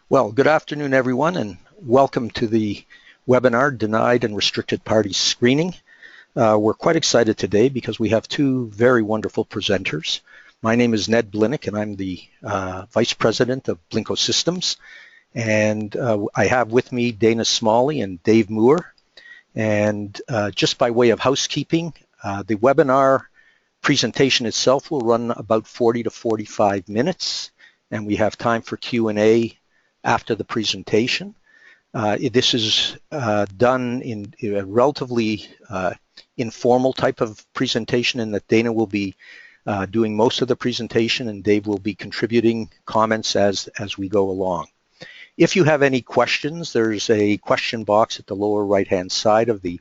Well, good afternoon, everyone, and welcome to the webinar, Denied and Restricted Party Screening. We're quite excited today because we have two very wonderful presenters. My name is Ned Blinick, and I'm the Vice President of Blinko Systems. And I have with me Dana Smalley and Dave Moore. And just by way of housekeeping, the webinar presentation itself will run about 40 to 45 minutes, and we have time for Q&A after the presentation. This is done in a relatively informal type of presentation in that Dana will be doing most of the presentation and Dave will be contributing comments as we go along. If you have any questions, there's a question box at the lower right-hand side of the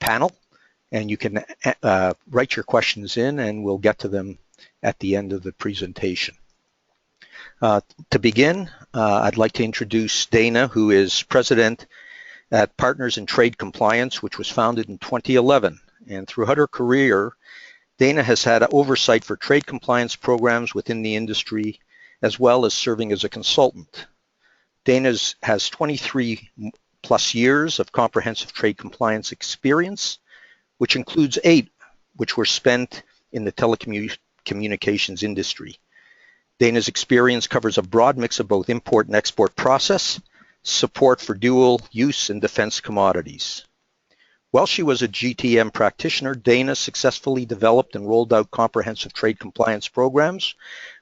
panel, and you can write your questions in and we'll get to them at the end of the presentation. To begin, I'd like to introduce Dana, who is president at Partners in Trade Compliance, which was founded in 2011. And throughout her career, Dana has had oversight for trade compliance programs within the industry, as well as serving as a consultant. Dana has 23 plus years of comprehensive trade compliance experience, which includes 8 which were spent in the telecommunications industry. Dana's experience covers a broad mix of both import and export process, support for dual use and defense commodities. While she was a GTM practitioner, Dana successfully developed and rolled out comprehensive trade compliance programs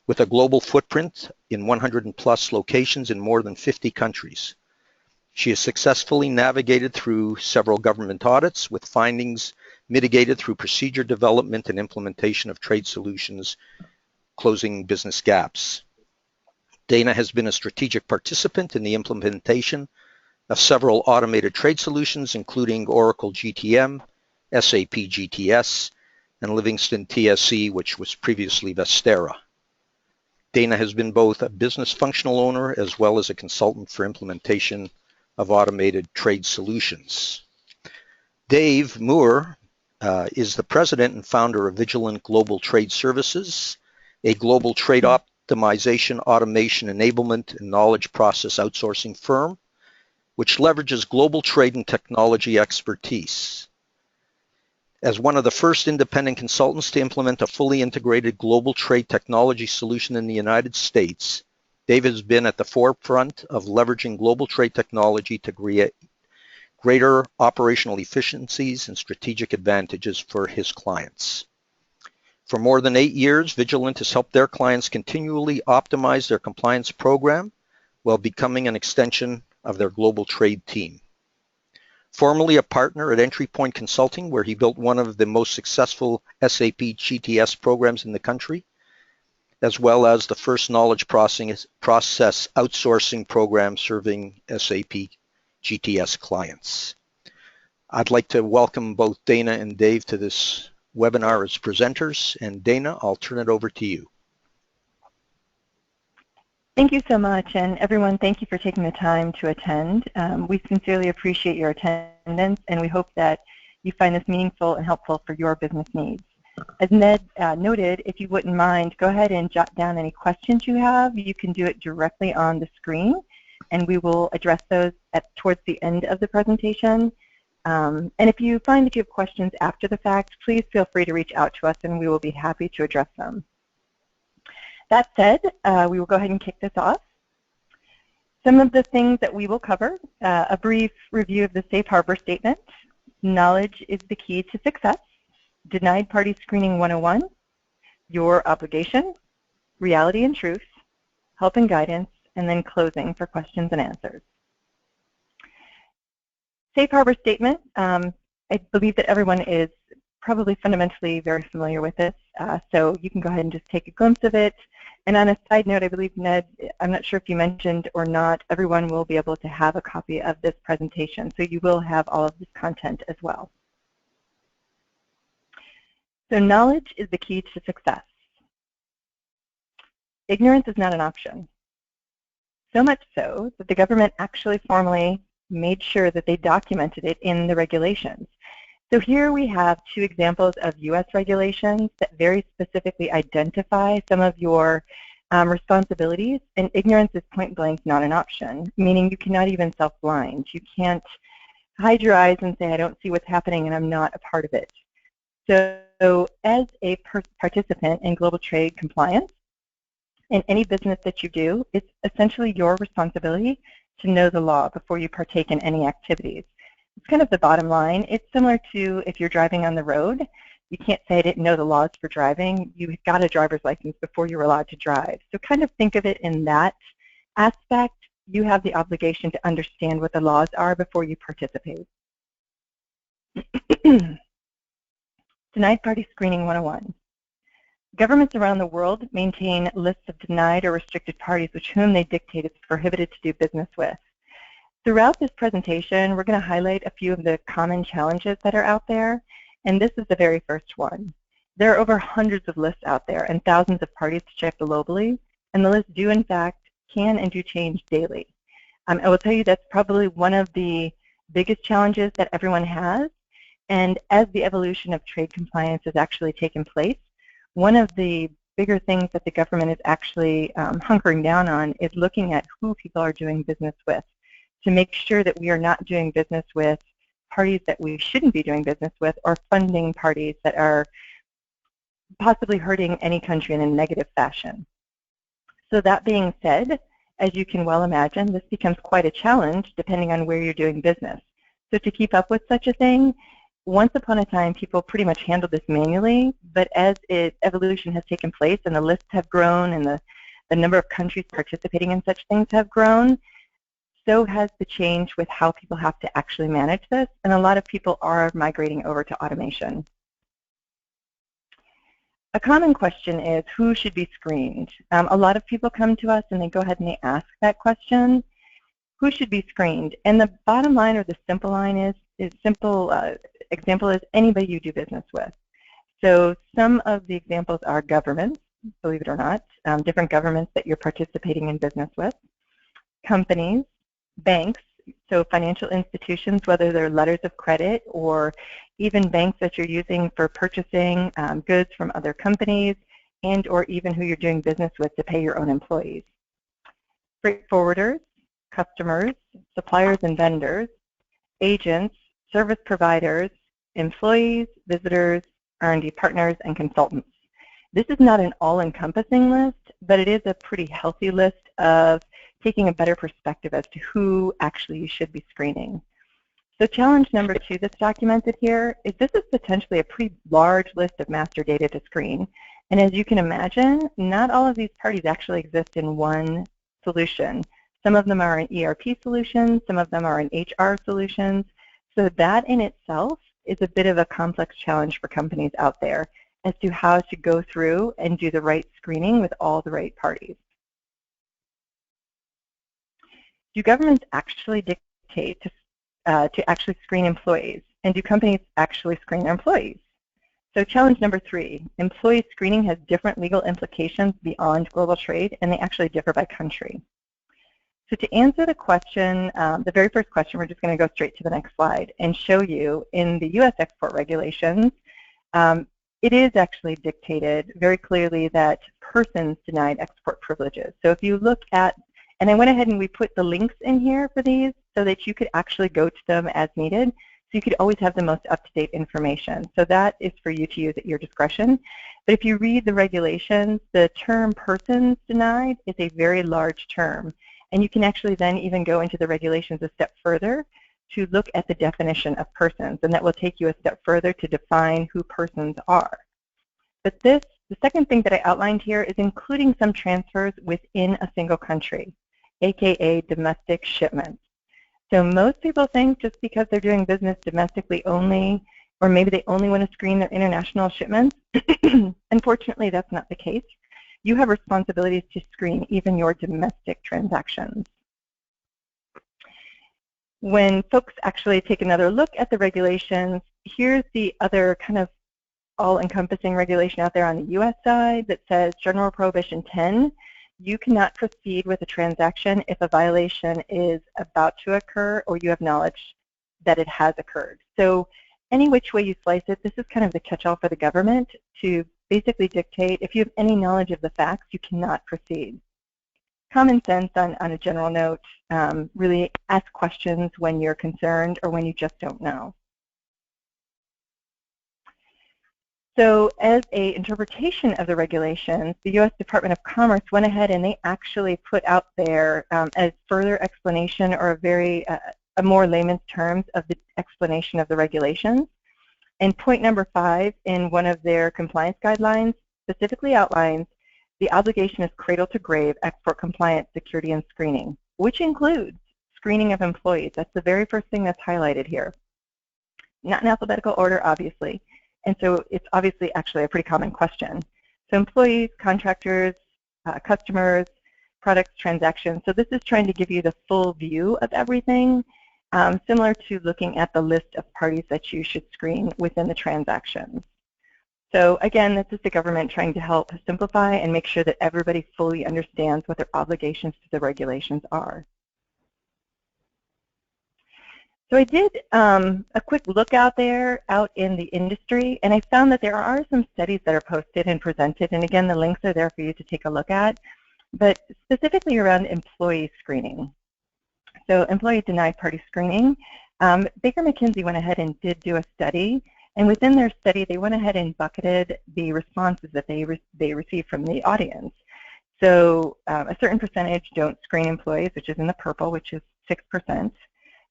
with a global footprint in 100 plus locations in more than 50 countries. She has successfully navigated through several government audits with findings mitigated through procedure development and implementation of trade solutions, closing business gaps. Dana has been a strategic participant in the implementation of several automated trade solutions, including Oracle GTM, SAP GTS, and Livingston TSC, which was previously Vestera. Dana has been both a business functional owner as well as a consultant for implementation of automated trade solutions. Dave Moore is the president and founder of Vigilant Global Trade Services, a global trade optimization, automation, enablement, and knowledge process outsourcing firm, which leverages global trade and technology expertise. As one of the first independent consultants to implement a fully integrated global trade technology solution in the United States, Dave has been at the forefront of leveraging global trade technology to create greater operational efficiencies and strategic advantages for his clients. For more than 8 years, Vigilant has helped their clients continually optimize their compliance program while becoming an extension of their global trade team. Formerly a partner at Entry Point Consulting, where he built one of the most successful SAP GTS programs in the country, as well as the first knowledge process outsourcing program serving SAP GTS clients. I'd like to welcome both Dana and Dave to this webinar as presenters, and Dana, I'll turn it over to you. Thank you so much, and everyone, thank you for taking the time to attend. We sincerely appreciate your attendance, and we hope that you find this meaningful and helpful for your business needs. As Ned noted, if you wouldn't mind, go ahead and jot down any questions you have. You can do it directly on the screen, and we will address those towards the end of the presentation. And if you find that you have questions after the fact, please feel free to reach out to us and we will be happy to address them. That said, we will go ahead and kick this off. Some of the things that we will cover, a brief review of the Safe Harbor Statement, knowledge is the key to success, Denied Party Screening 101, your obligation, reality and truth, help and guidance, and then closing for questions and answers. Safe Harbor Statement, I believe that everyone is probably fundamentally very familiar with this, so you can go ahead and just take a glimpse of it. And on a side note, I believe, Ned, I'm not sure if you mentioned or not, everyone will be able to have a copy of this presentation, so you will have all of this content as well. So knowledge is the key to success. Ignorance is not an option. So much so that the government actually formally made sure that they documented it in the regulations. So here we have 2 examples of U.S. regulations that very specifically identify some of your responsibilities, and ignorance is point blank not an option, meaning you cannot even self-blind. You can't hide your eyes and say, I don't see what's happening and I'm not a part of it. So as a participant in global trade compliance, in any business that you do, it's essentially your responsibility to know the law before you partake in any activities. It's kind of the bottom line. It's similar to if you're driving on the road. You can't say I didn't know the laws for driving. You got a driver's license before you were allowed to drive. So kind of think of it in that aspect. You have the obligation to understand what the laws are before you participate. Denied Party Screening 101. Governments around the world maintain lists of denied or restricted parties with whom they dictate it's prohibited to do business with. Throughout this presentation, we're going to highlight a few of the common challenges that are out there, and this is the very first one. There are over hundreds of lists out there and thousands of parties to check globally, and the lists do in fact can and do change daily. I will tell you that's probably one of the biggest challenges that everyone has, and as the evolution of trade compliance has actually taken place, one of the bigger things that the government is actually hunkering down on is looking at who people are doing business with to make sure that we are not doing business with parties that we shouldn't be doing business with or funding parties that are possibly hurting any country in a negative fashion. So that being said, as you can well imagine, this becomes quite a challenge depending on where you're doing business. So to keep up with such a thing, once upon a time, people pretty much handled this manually, but as evolution has taken place and the lists have grown and the number of countries participating in such things have grown, so has the change with how people have to actually manage this, and a lot of people are migrating over to automation. A common question is, who should be screened? A lot of people come to us and they go ahead and they ask that question, who should be screened? And the bottom line or the simple line is example is anybody you do business with. So some of the examples are governments, believe it or not, different governments that you're participating in business with, companies, banks, so financial institutions, whether they're letters of credit or even banks that you're using for purchasing goods from other companies, and or even who you're doing business with to pay your own employees. Freight forwarders, customers, suppliers and vendors, agents, service providers, employees, visitors, R&D partners, and consultants. This is not an all-encompassing list, but it is a pretty healthy list of taking a better perspective as to who actually you should be screening. So challenge number 2 that's documented here is this is potentially a pretty large list of master data to screen. And as you can imagine, not all of these parties actually exist in one solution. Some of them are in ERP solutions, some of them are in HR solutions. So that in itself is a bit of a complex challenge for companies out there as to how to go through and do the right screening with all the right parties. Do governments actually dictate to actually screen employees? And do companies actually screen their employees? So challenge number 3, employee screening has different legal implications beyond global trade, and they actually differ by country. So to answer the question, the very first question, we're just going to go straight to the next slide and show you in the U.S. export regulations, it is actually dictated very clearly that persons denied export privileges. So if you look at, and I went ahead and we put the links in here for these so that you could actually go to them as needed, so you could always have the most up-to-date information. So that is for you to use at your discretion. But if you read the regulations, the term persons denied is a very large term. And you can actually then even go into the regulations a step further to look at the definition of persons, and that will take you a step further to define who persons are. But the second thing that I outlined here is including some transfers within a single country, aka domestic shipments. So most people think just because they're doing business domestically only, or maybe they only want to screen their international shipments, unfortunately that's not the case. You have responsibilities to screen even your domestic transactions. When folks actually take another look at the regulations, here's the other kind of all-encompassing regulation out there on the U.S. side that says General Prohibition 10, you cannot proceed with a transaction if a violation is about to occur or you have knowledge that it has occurred. So any which way you slice it, this is kind of the catch-all for the government to basically dictate if you have any knowledge of the facts, you cannot proceed. Common sense on a general note, really ask questions when you're concerned or when you just don't know. So as an interpretation of the regulations, the U.S. Department of Commerce went ahead and they actually put out there a further explanation or a more layman's terms of the explanation of the regulations. And point number 5 in one of their compliance guidelines specifically outlines the obligation is cradle to grave export compliance security and screening, which includes screening of employees. That's the very first thing that's highlighted here. Not in alphabetical order, obviously. And so it's obviously actually a pretty common question. So employees, contractors, customers, products, transactions. So this is trying to give you the full view of everything, similar to looking at the list of parties that you should screen within the transactions. So again, this is the government trying to help simplify and make sure that everybody fully understands what their obligations to the regulations are. So I did a quick look out in the industry, and I found that there are some studies that are posted and presented, and again, the links are there for you to take a look at, but specifically around employee screening. So employee denied party screening, Baker McKinsey went ahead and did do a study, and within their study, they went ahead and bucketed the responses that they received from the audience. So a certain percentage don't screen employees, which is in the purple, which is 6%.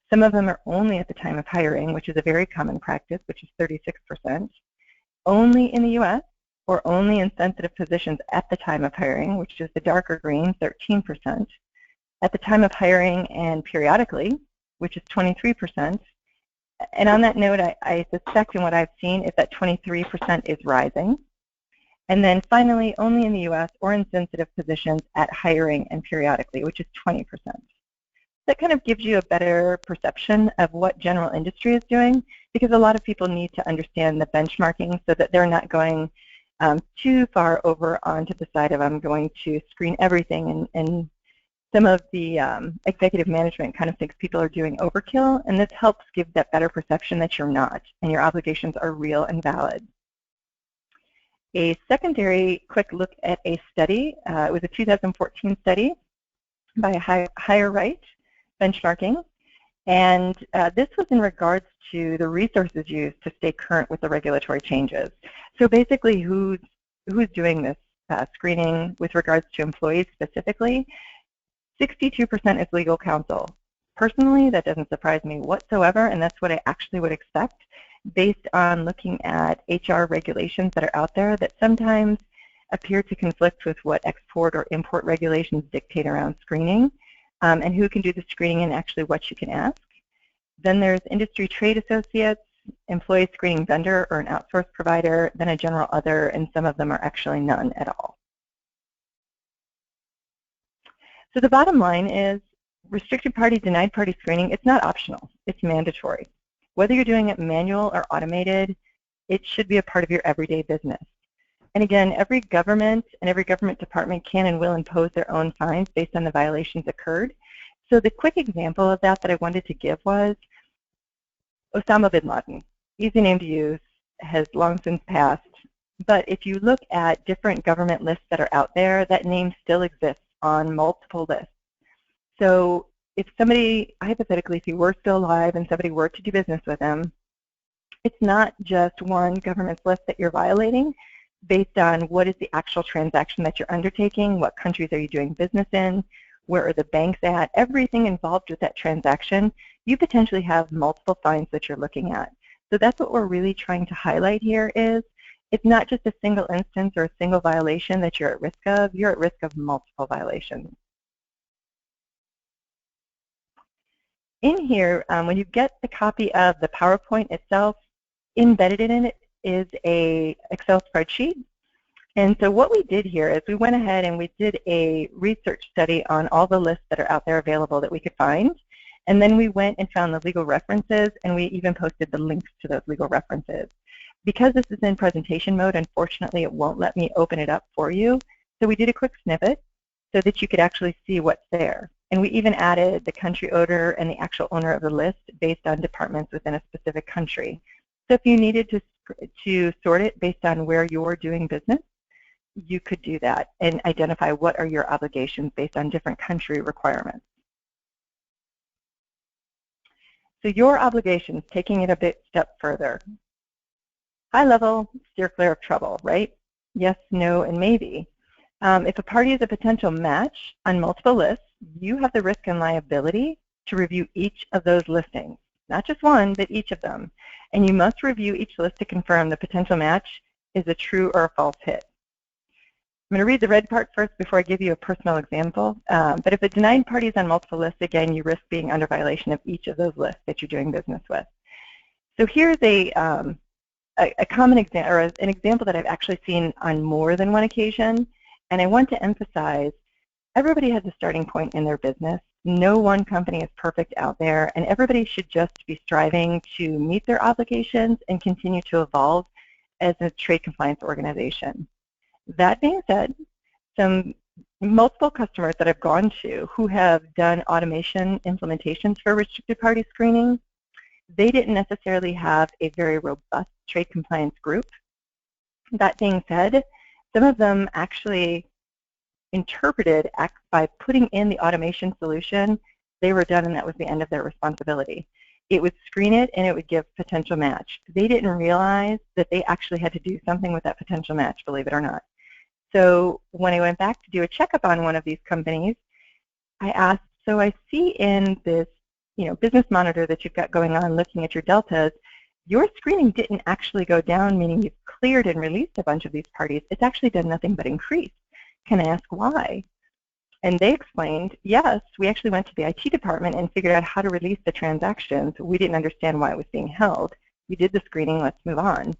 Some of them are only at the time of hiring, which is a very common practice, which is 36%. Only in the U.S. or only in sensitive positions at the time of hiring, which is the darker green, 13%. At the time of hiring and periodically, which is 23%. And on that note, I suspect in what I've seen is that 23% is rising. And then finally, only in the U.S. or in sensitive positions at hiring and periodically, which is 20%. That kind of gives you a better perception of what general industry is doing, because a lot of people need to understand the benchmarking so that they're not going too far over onto the side of I'm going to screen everything, and some of the executive management kind of thinks people are doing overkill, and this helps give that better perception that you're not, and your obligations are real and valid. A secondary quick look at a study, it was a 2014 study by Higher Right benchmarking, and this was in regards to the resources used to stay current with the regulatory changes. So basically, who's doing this screening with regards to employees specifically? 62% is legal counsel. Personally, that doesn't surprise me whatsoever, and that's what I actually would expect based on looking at HR regulations that are out there that sometimes appear to conflict with what export or import regulations dictate around screening. And who can do the screening and actually what you can ask. Then there's industry trade associates, employee screening vendor or an outsourced provider, then a general other, and some of them are actually none at all. So the bottom line is restricted party, denied party screening, it's not optional, it's mandatory. Whether you're doing it manual or automated, it should be a part of your everyday business. And again, every government and every government department can and will impose their own fines based on the violations occurred. So the quick example of that I wanted to give was Osama bin Laden. Easy name to use, has long since passed. But if you look at different government lists that are out there, that name still exists on multiple lists. So if somebody, hypothetically, if he were still alive and somebody were to do business with him, it's not just one government's list that you're violating, based on what is the actual transaction that you're undertaking, what countries are you doing business in, where are the banks at, everything involved with that transaction, you potentially have multiple fines that you're looking at. So that's what we're really trying to highlight here is it's not just a single instance or a single violation that you're at risk of, you're at risk of multiple violations. In here, when you get the copy of the PowerPoint itself, embedded in it is a Excel spreadsheet. And so what we did here is we went ahead and we did a research study on all the lists that are out there available that we could find. And then we went and found the legal references, and we even posted the links to those legal references. Because this is in presentation mode, unfortunately, it won't let me open it up for you. So we did a quick snippet so that you could actually see what's there. And we even added the country owner and the actual owner of the list based on departments within a specific country. So if you needed to to sort it based on where you're doing business, you could do that and identify what are your obligations based on different country requirements. So your obligations, taking it a step further. High level, steer clear of trouble, right? Yes, no, and maybe. If a party is a potential match on multiple lists, you have the risk and liability to review each of those listings, not just one, but each of them. And you must review each list to confirm the potential match is a true or a false hit. I'm going to read the red part first before I give you a personal example. But if a denied party is on multiple lists, again, you risk being under violation of each of those lists that you're doing business with. So here's a common example, or an example that I've actually seen on more than one occasion. And I want to emphasize, everybody has a starting point in their business. No one company is perfect out there, and everybody should just be striving to meet their obligations and continue to evolve as a trade compliance organization. That being said, some multiple customers that I've gone to who have done automation implementations for restricted party screening, they didn't necessarily have a very robust trade compliance group. That being said, some of them actually interpreted by putting in the automation solution, they were done and that was the end of their responsibility. It would screen it and it would give potential match. They didn't realize that they actually had to do something with that potential match, believe it or not. So when I went back to do a checkup on one of these companies, I asked, so I see in this business monitor that you've got going on looking at your deltas, your screening didn't actually go down, meaning you've cleared and released a bunch of these parties. It's actually done nothing but increase. Can I ask why? And they explained, yes, we actually went to the IT department and figured out how to release the transactions. We didn't understand why it was being held. We did the screening, let's move on.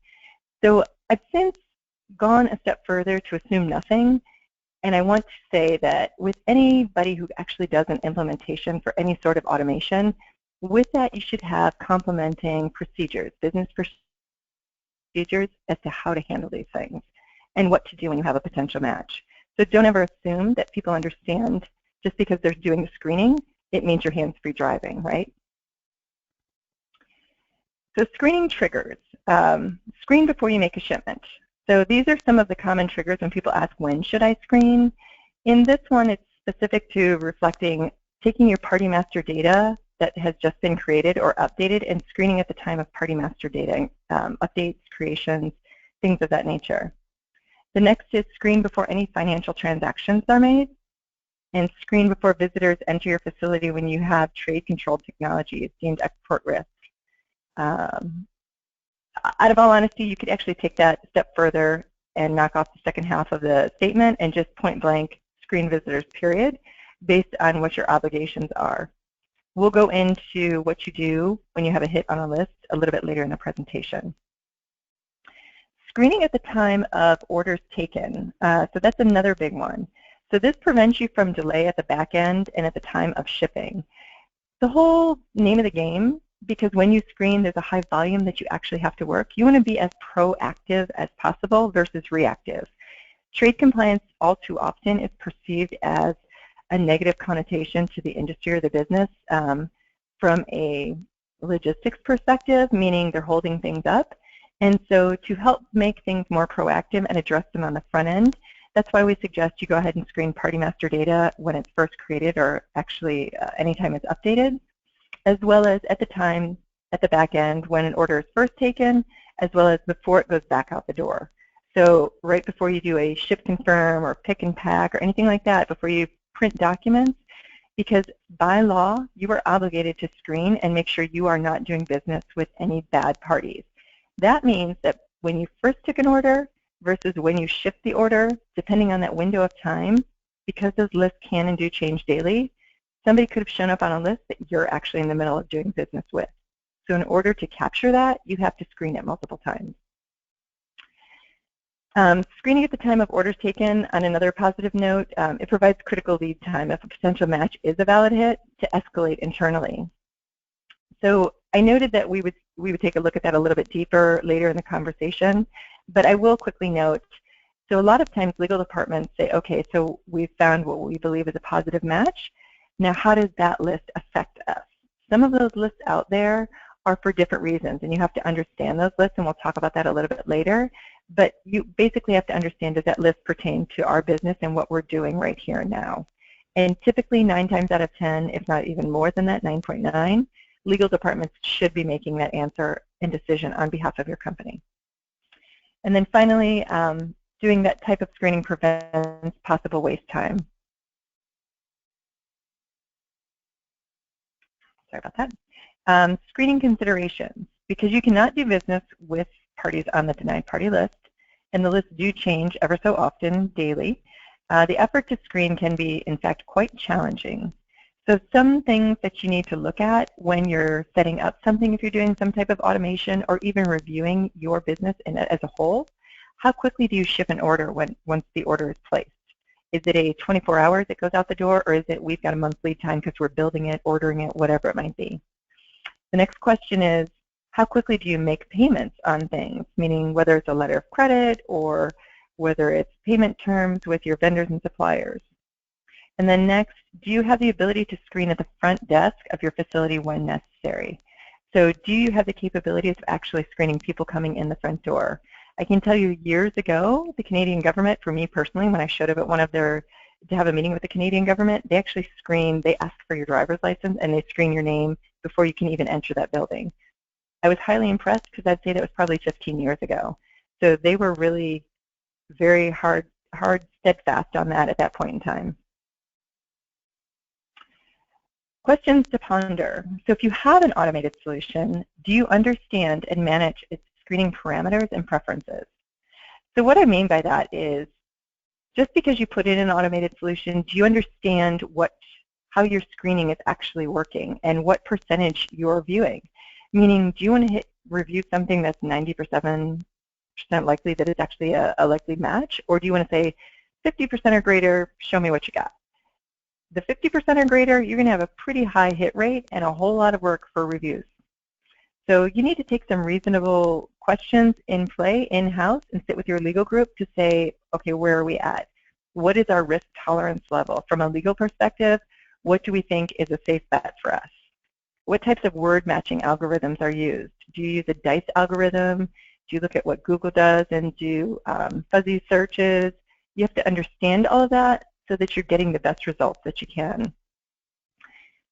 So I've since gone a step further to assume nothing. And I want to say that with anybody who actually does an implementation for any sort of automation, with that you should have complementing procedures, business procedures as to how to handle these things and what to do when you have a potential match. So don't ever assume that people understand just because they're doing the screening, it means you're hands-free driving, right? So screening triggers. Screen before you make a shipment. So these are some of the common triggers when people ask, when should I screen? In this one, it's specific to reflecting, taking your party master data that has just been created or updated and screening at the time of party master data, updates, creations, things of that nature. The next is screen before any financial transactions are made, and screen before visitors enter your facility when you have trade-controlled technology deemed export risk. Out of all honesty, you could actually take that a step further and knock off the second half of the statement and just point blank screen visitors, period, based on what your obligations are. We'll go into what you do when you have a hit on a list a little bit later in the presentation. Screening at the time of orders taken. So that's another big one. So this prevents you from delay at the back end and at the time of shipping. The whole name of the game, because when you screen, there's a high volume that you actually have to work. You want to be as proactive as possible versus reactive. Trade compliance all too often is perceived as a negative connotation to the industry or the business from a logistics perspective, meaning they're holding things up. And so to help make things more proactive and address them on the front end, that's why we suggest you go ahead and screen party master data when it's first created or actually anytime it's updated, as well as at the time at the back end when an order is first taken, as well as before it goes back out the door. So right before you do a ship confirm or pick and pack or anything like that, before you print documents, because by law you are obligated to screen and make sure you are not doing business with any bad parties. That means that when you first took an order versus when you ship the order, depending on that window of time, because those lists can and do change daily, somebody could have shown up on a list that you're actually in the middle of doing business with. So in order to capture that, you have to screen it multiple times. Screening at the time of orders taken, on another positive note, it provides critical lead time if a potential match is a valid hit to escalate internally. So I noted that we would take a look at that a little bit deeper later in the conversation, but I will quickly note, so a lot of times legal departments say, okay, so we've found what we believe is a positive match. Now how does that list affect us? Some of those lists out there are for different reasons, and you have to understand those lists, and we'll talk about that a little bit later. But you basically have to understand, does that list pertain to our business and what we're doing right here and now? And typically 9 times out of 10, if not even more than that, 9.9, legal departments should be making that answer and decision on behalf of your company. And then finally, doing that type of screening prevents possible waste time. Sorry about that. Screening considerations, because you cannot do business with parties on the denied party list, and the lists do change ever so often, daily. The effort to screen can be, in fact, quite challenging. So some things that you need to look at when you're setting up something, if you're doing some type of automation or even reviewing your business as a whole, how quickly do you ship an order once the order is placed? Is it a 24 hours it goes out the door, or is it we've got a month lead time because we're building it, ordering it, whatever it might be? The next question is, how quickly do you make payments on things, meaning whether it's a letter of credit or whether it's payment terms with your vendors and suppliers? And then next, do you have the ability to screen at the front desk of your facility when necessary? So do you have the capabilities of actually screening people coming in the front door? I can tell you years ago, the Canadian government, for me personally, when I showed up at one of their, to have a meeting with the Canadian government, they actually screen, they ask for your driver's license and they screen your name before you can even enter that building. I was highly impressed because I'd say that was probably 15 years ago. So they were really very hard, steadfast on that at that point in time. Questions to ponder. So if you have an automated solution, do you understand and manage its screening parameters and preferences? So what I mean by that is, just because you put in an automated solution, do you understand how your screening is actually working and what percentage you're viewing? Meaning, do you want to review something that's 97% likely that it's actually a likely match, or do you want to say 50% or greater, show me what you got? The 50% or greater, you're going to have a pretty high hit rate and a whole lot of work for reviews. So you need to take some reasonable questions in play in-house and sit with your legal group to say, okay, where are we at? What is our risk tolerance level? From a legal perspective, what do we think is a safe bet for us? What types of word matching algorithms are used? Do you use a DICE algorithm? Do you look at what Google does and do fuzzy searches? You have to understand all of that so that you're getting the best results that you can.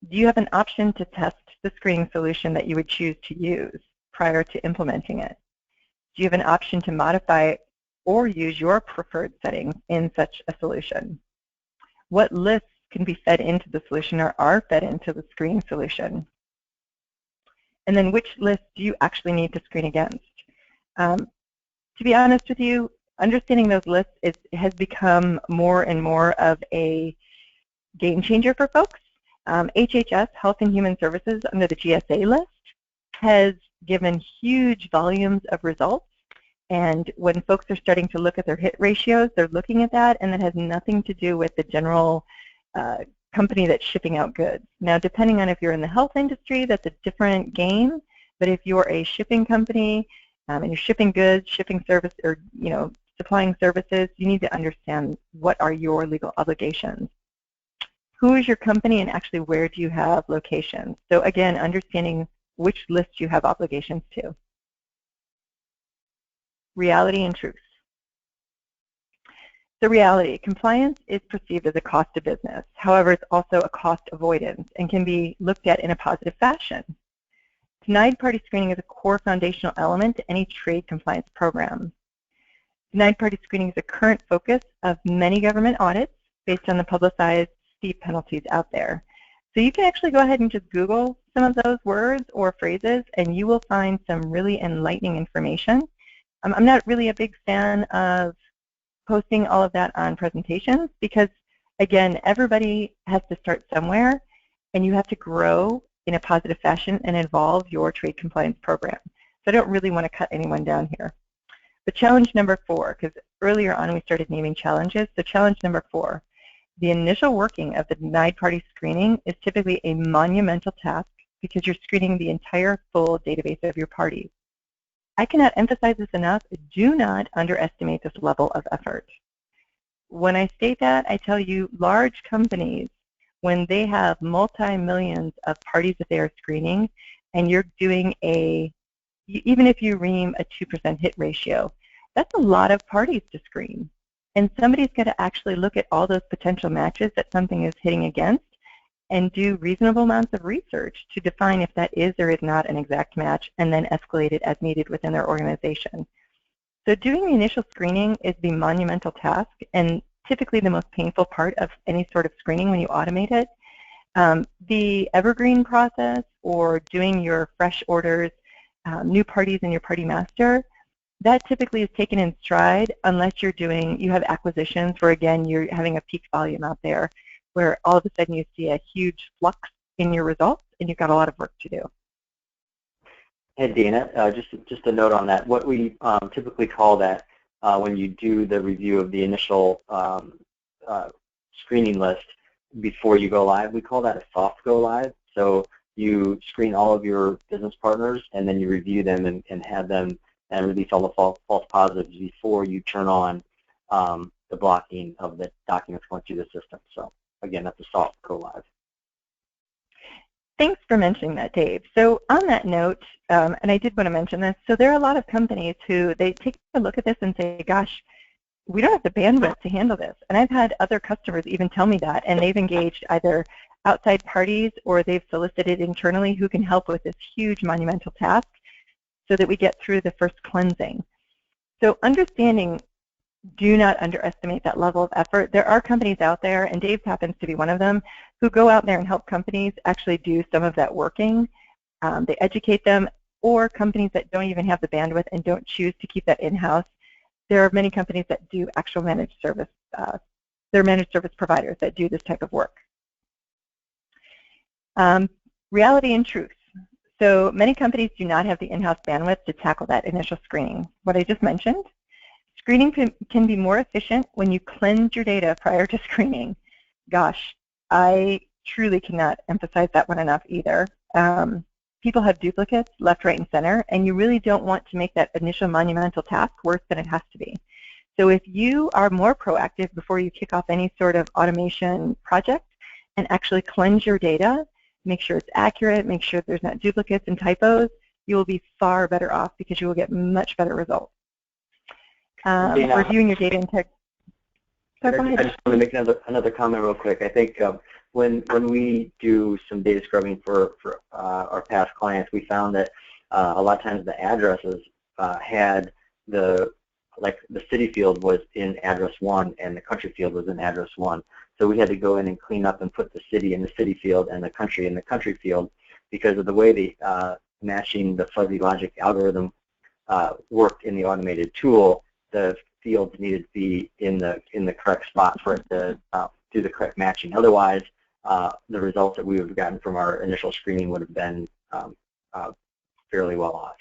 Do you have an option to test the screening solution that you would choose to use prior to implementing it? Do you have an option to modify or use your preferred settings in such a solution? What lists can be fed into the solution or are fed into the screening solution? And then which lists do you actually need to screen against? To be honest with you, understanding those lists has become more and more of a game changer for folks. HHS, Health and Human Services, under the GSA list, has given huge volumes of results. And when folks are starting to look at their hit ratios, they're looking at that, and that has nothing to do with the general company that's shipping out goods. Now, depending on if you're in the health industry, that's a different game. But if you're a shipping company and you're shipping goods, shipping service, or supplying services, you need to understand what are your legal obligations. Who is your company, and actually where do you have locations? So again, understanding which list you have obligations to. Reality and truth. The reality, compliance is perceived as a cost of business. However, it's also a cost avoidance and can be looked at in a positive fashion. Denied party screening is a core foundational element to any trade compliance program. Denied party screening is a current focus of many government audits based on the publicized steep penalties out there. So you can actually go ahead and just Google some of those words or phrases, and you will find some really enlightening information. I'm not really a big fan of posting all of that on presentations because, again, everybody has to start somewhere, and you have to grow in a positive fashion and involve your trade compliance program. So I don't really want to cut anyone down here. But challenge number 4, because earlier on we started naming challenges, so challenge number 4, the initial working of the denied party screening is typically a monumental task because you're screening the entire full database of your parties. I cannot emphasize this enough. Do not underestimate this level of effort. When I state that, I tell you large companies, when they have multi-millions of parties that they are screening, and you're doing even if you ream a 2% hit ratio, that's a lot of parties to screen. And somebody's going to actually look at all those potential matches that something is hitting against and do reasonable amounts of research to define if that is or is not an exact match, and then escalate it as needed within their organization. So doing the initial screening is the monumental task, and typically the most painful part of any sort of screening when you automate it. The evergreen process, or doing your fresh orders, new parties in your party master, that typically is taken in stride unless you have acquisitions where, again, you're having a peak volume out there where all of a sudden you see a huge flux in your results and you've got a lot of work to do. Hey, Dana, just a note on that. What we typically call that when you do the review of the initial screening list before you go live, we call that a soft go live. So you screen all of your business partners, and then you review them and have them and release all the false positives before you turn on the blocking of the documents going through the system. So again, that's a soft go live. Thanks for mentioning that, Dave. So on that note, and I did want to mention this, so there are a lot of companies who they take a look at this and say, gosh, we don't have the bandwidth to handle this. And I've had other customers even tell me that, and they've engaged either outside parties or they've solicited internally who can help with this huge monumental task so that we get through the first cleansing. So understanding, do not underestimate that level of effort. There are companies out there, and Dave happens to be one of them, who go out there and help companies actually do some of that working. They educate them, or companies that don't even have the bandwidth and don't choose to keep that in-house. There are many companies that do actual managed service. They're managed service providers that do this type of work. Reality and truth. So many companies do not have the in-house bandwidth to tackle that initial screening. What I just mentioned, screening can be more efficient when you cleanse your data prior to screening. Gosh, I truly cannot emphasize that one enough either. People have duplicates left, right, and center, and you really don't want to make that initial monumental task worse than it has to be. So if you are more proactive before you kick off any sort of automation project and actually cleanse your data, make sure it's accurate, make sure there's not duplicates and typos, you will be far better off because you will get much better results. Reviewing your data in tech. I just want to make another comment real quick. I think when we do some data scrubbing for our past clients, we found that a lot of times the addresses had the city field was in address 1 and the country field was in address 1. So we had to go in and clean up and put the city in the city field and the country in the country field because of the way the matching the fuzzy logic algorithm worked in the automated tool. The fields needed to be in the correct spot for it to do the correct matching. Otherwise, the results that we would have gotten from our initial screening would have been fairly well off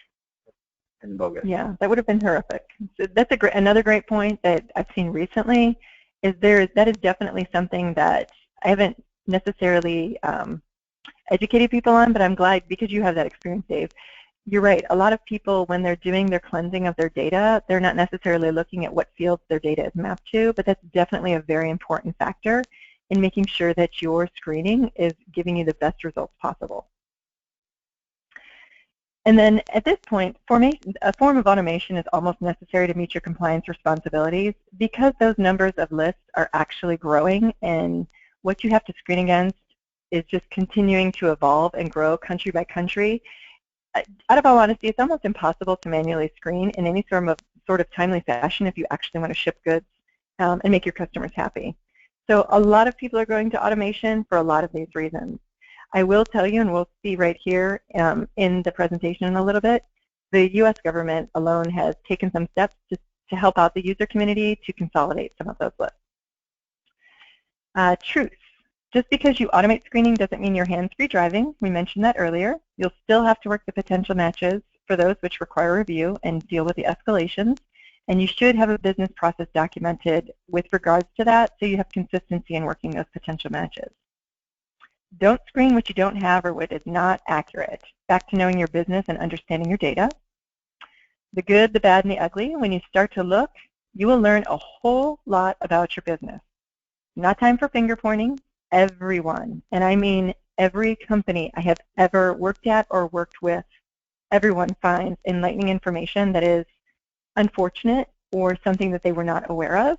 and bogus. Yeah, that would have been horrific. So that's another great point that I've seen recently. That is definitely something that I haven't necessarily educated people on, but I'm glad because you have that experience, Dave. You're right. A lot of people, when they're doing their cleansing of their data, they're not necessarily looking at what fields their data is mapped to, but that's definitely a very important factor in making sure that your screening is giving you the best results possible. And then at this point, a form of automation is almost necessary to meet your compliance responsibilities because those numbers of lists are actually growing and what you have to screen against is just continuing to evolve and grow country by country. Out of all honesty, it's almost impossible to manually screen in any sort of timely fashion if you actually want to ship goods and make your customers happy. So a lot of people are going to automation for a lot of these reasons. I will tell you, and we'll see right here in the presentation in a little bit, the U.S. government alone has taken some steps to help out the user community to consolidate some of those lists. Truth. Just because you automate screening doesn't mean you're hands-free driving. We mentioned that earlier. You'll still have to work the potential matches for those which require review and deal with the escalations. And you should have a business process documented with regards to that so you have consistency in working those potential matches. Don't screen what you don't have or what is not accurate. Back to knowing your business and understanding your data. The good, the bad, and the ugly. When you start to look, you will learn a whole lot about your business. Not time for finger pointing. Everyone, and I mean every company I have ever worked at or worked with, everyone finds enlightening information that is unfortunate or something that they were not aware of.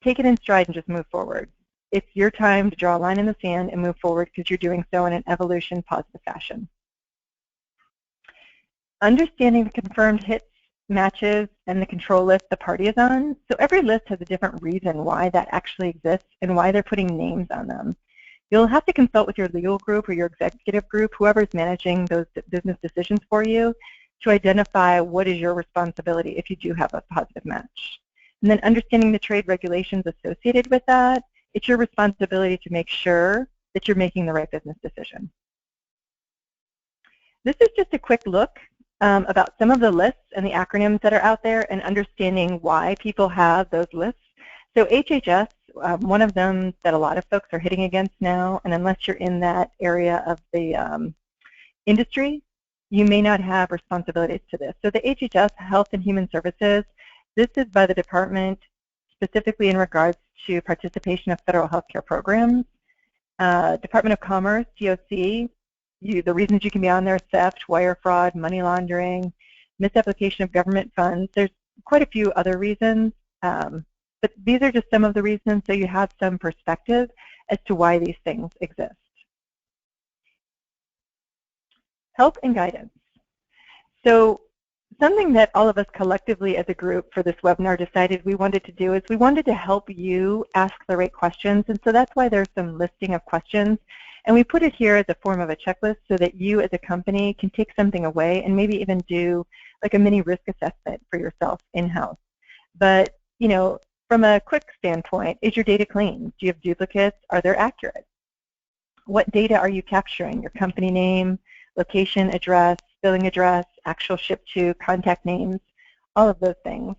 Take it in stride and just move forward. It's your time to draw a line in the sand and move forward because you're doing so in an evolution positive fashion. Understanding the confirmed hits, matches, and the control list the party is on. So every list has a different reason why that actually exists and why they're putting names on them. You'll have to consult with your legal group or your executive group, whoever's managing those business decisions for you, to identify what is your responsibility if you do have a positive match. And then understanding the trade regulations associated with that, it's your responsibility to make sure that you're making the right business decision. This is just a quick look about some of the lists and the acronyms that are out there and understanding why people have those lists. So HHS, one of them that a lot of folks are hitting against now, and unless you're in that area of the industry, you may not have responsibilities to this. So the HHS, Health and Human Services, this is by the department specifically in regards to participation of federal healthcare programs. Department of Commerce, DOC, the reasons you can be on there: theft, wire fraud, money laundering, misapplication of government funds. There's quite a few other reasons, but these are just some of the reasons, so you have some perspective as to why these things exist. Help and guidance. So something that all of us collectively as a group for this webinar decided we wanted to do is we wanted to help you ask the right questions, and so that's why there's some listing of questions. And we put it here as a form of a checklist so that you as a company can take something away and maybe even do like a mini risk assessment for yourself in-house. But, you know, from a quick standpoint, is your data clean? Do you have duplicates? Are they accurate? What data are you capturing? Your company name, location, address, billing address, actual ship to, contact names, all of those things.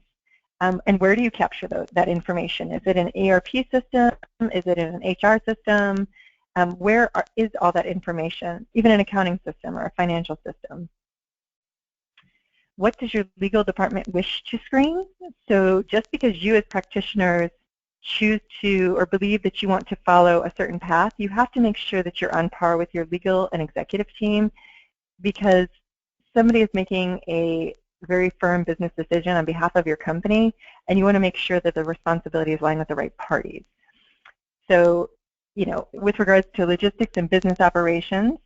And where do you capture that information? Is it an ERP system? Is it in an HR system? Where is all that information, even an accounting system or a financial system? What does your legal department wish to screen? So just because you as practitioners choose to or believe that you want to follow a certain path, you have to make sure that you're on par with your legal and executive team, because somebody is making a very firm business decision on behalf of your company, and you want to make sure that the responsibilities line with the right parties. So, you know, with regards to logistics and business operations,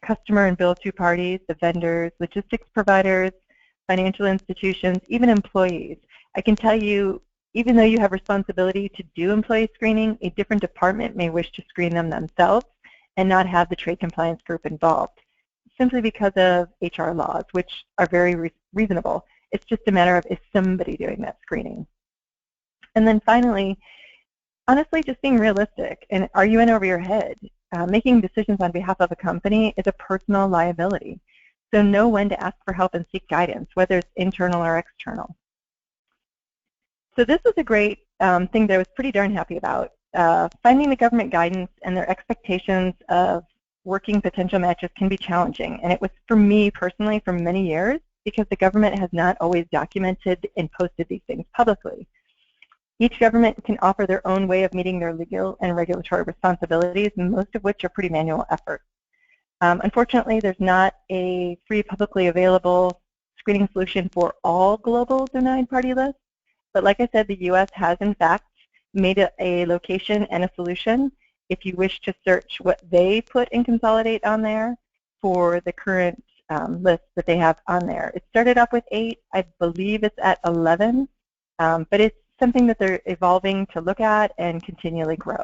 customer and bill to parties, the vendors, logistics providers, financial institutions, even employees. I can tell you, even though you have responsibility to do employee screening, a different department may wish to screen them themselves and not have the trade compliance group involved, simply because of HR laws, which are very reasonable. It's just a matter of, is somebody doing that screening? And then finally, honestly, just being realistic, and are you in over your head? Making decisions on behalf of a company is a personal liability. So know when to ask for help and seek guidance, whether it's internal or external. So this was a great thing that I was pretty darn happy about. Finding the government guidance and their expectations of working potential matches can be challenging. And it was for me personally for many years, because the government has not always documented and posted these things publicly. Each government can offer their own way of meeting their legal and regulatory responsibilities, most of which are pretty manual efforts. Unfortunately, there's not a free publicly available screening solution for all global denied party lists. But like I said, the U.S. has in fact made it a location and a solution if you wish to search what they put and consolidate on there for the current list that they have on there. It started off with 8. I believe it's at 11, but it's something that they're evolving to look at and continually grow.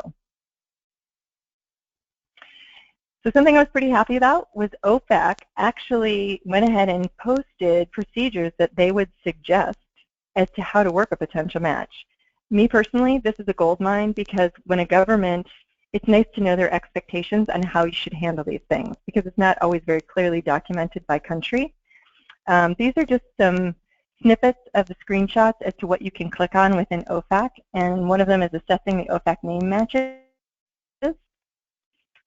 So something I was pretty happy about was OFAC actually went ahead and posted procedures that they would suggest as to how to work a potential match. Me personally, this is a gold mine, because when a government, it's nice to know their expectations on how you should handle these things, because it's not always very clearly documented by country. These are just some snippets of the screenshots as to what you can click on within OFAC, and one of them is assessing the OFAC name matches.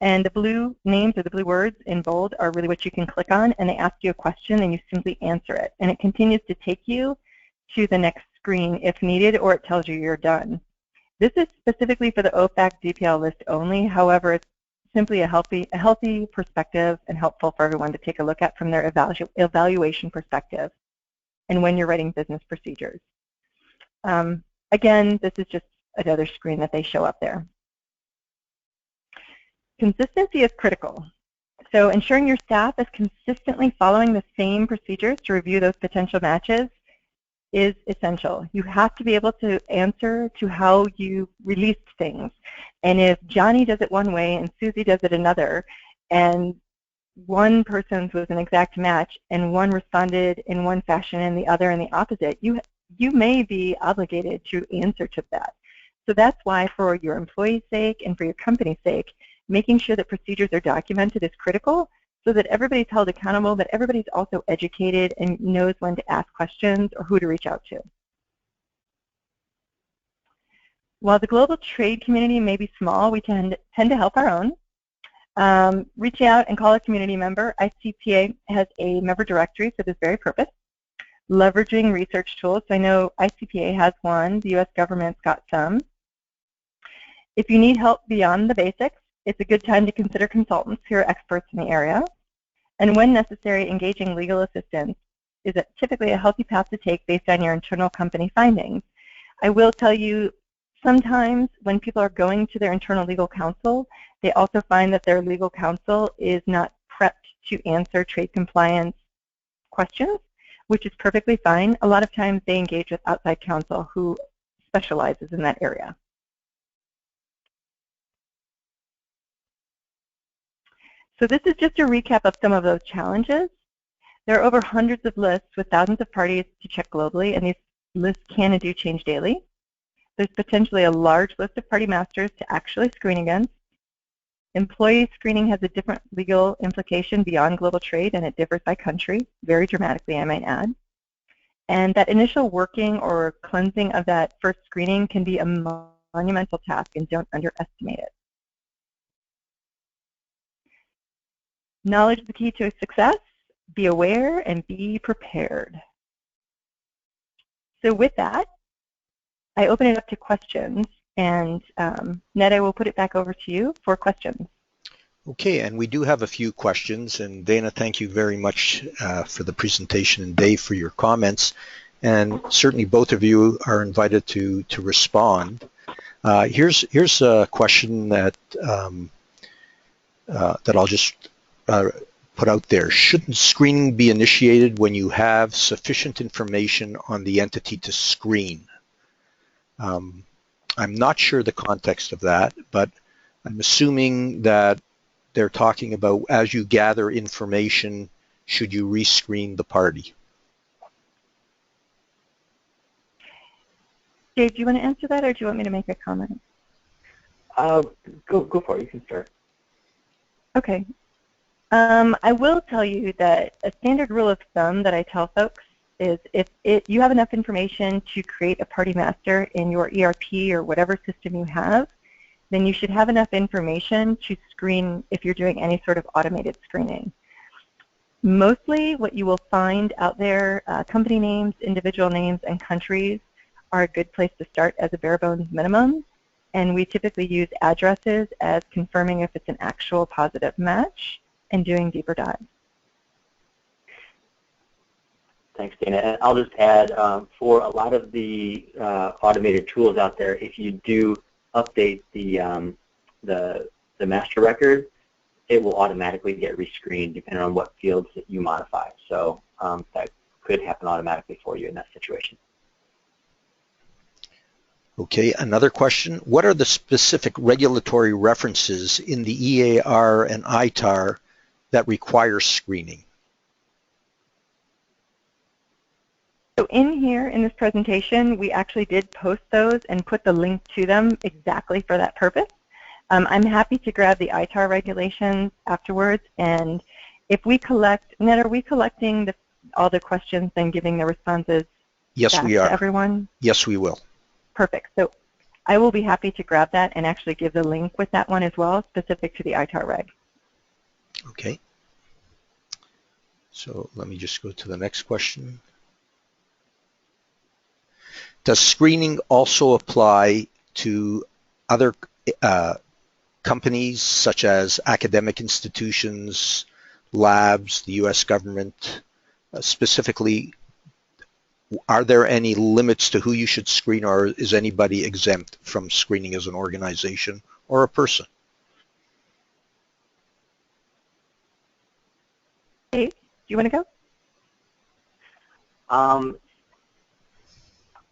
And the blue names or the blue words in bold are really what you can click on, and they ask you a question and you simply answer it. And it continues to take you to the next screen if needed, or it tells you you're done. This is specifically for the OFAC DPL list only. However, simply a healthy perspective and helpful for everyone to take a look at from their evaluation perspective and when you're writing business procedures. Again, this is just another screen that they show up there. Consistency is critical. So ensuring your staff is consistently following the same procedures to review those potential matches is essential. You have to be able to answer to how you released things. And if Johnny does it one way and Susie does it another, and one person's was an exact match and one responded in one fashion and the other in the opposite, you may be obligated to answer to that. So that's why, for your employees' sake and for your company's sake, making sure that procedures are documented is critical, so that everybody's held accountable, but everybody's also educated and knows when to ask questions or who to reach out to. While the global trade community may be small, we tend to help our own. Reach out and call a community member. ICPA has a member directory for this very purpose. Leveraging research tools. So I know ICPA has one. The U.S. government's got some. If you need help beyond the basics, it's a good time to consider consultants who are experts in the area. And when necessary, engaging legal assistance is typically a healthy path to take based on your internal company findings. I will tell you, sometimes when people are going to their internal legal counsel, they also find that their legal counsel is not prepped to answer trade compliance questions, which is perfectly fine. A lot of times they engage with outside counsel who specializes in that area. So this is just a recap of some of those challenges. There are over hundreds of lists with thousands of parties to check globally, and these lists can and do change daily. There's potentially a large list of party masters to actually screen against. Employee screening has a different legal implication beyond global trade, and it differs by country, very dramatically, I might add. And that initial working or cleansing of that first screening can be a monumental task, and don't underestimate it. Knowledge is the key to success. Be aware and be prepared. So with that, I open it up to questions, and Ned, I will put it back over to you for questions. Okay, and we do have a few questions, and Dana, thank you very much for the presentation, and Dave for your comments, and certainly both of you are invited to respond. Here's a question that that I'll just put out there. Shouldn't screening be initiated when you have sufficient information on the entity to screen? I'm not sure the context of that, but I'm assuming that they're talking about, as you gather information, should you rescreen the party? Dave, do you want to answer that, or do you want me to make a comment? Go for it. You can start. Okay. I will tell you that a standard rule of thumb that I tell folks is if you have enough information to create a party master in your ERP or whatever system you have, then you should have enough information to screen if you're doing any sort of automated screening. Mostly what you will find out there, company names, individual names, and countries are a good place to start as a bare bones minimum. And we typically use addresses as confirming if it's an actual positive match and doing deeper dives. Thanks, Dana. And I'll just add, for a lot of the automated tools out there, if you do update the master record, it will automatically get rescreened depending on what fields that you modify. So that could happen automatically for you in that situation. Okay, another question. What are the specific regulatory references in the EAR and ITAR that require screening? So in here, in this presentation, we actually did post those and put the link to them exactly for that purpose. I'm happy to grab the ITAR regulations afterwards, and if we collect, Ned, are we collecting all the questions and giving the responses Yes, we are. to everyone? Yes, we will. Perfect. So I will be happy to grab that and actually give the link with that one as well, specific to the ITAR reg. Okay. So let me just go to the next question. Does screening also apply to other companies such as academic institutions, labs, the U.S. government, specifically, are there any limits to who you should screen, or is anybody exempt from screening as an organization or a person? Dave, do you want to go?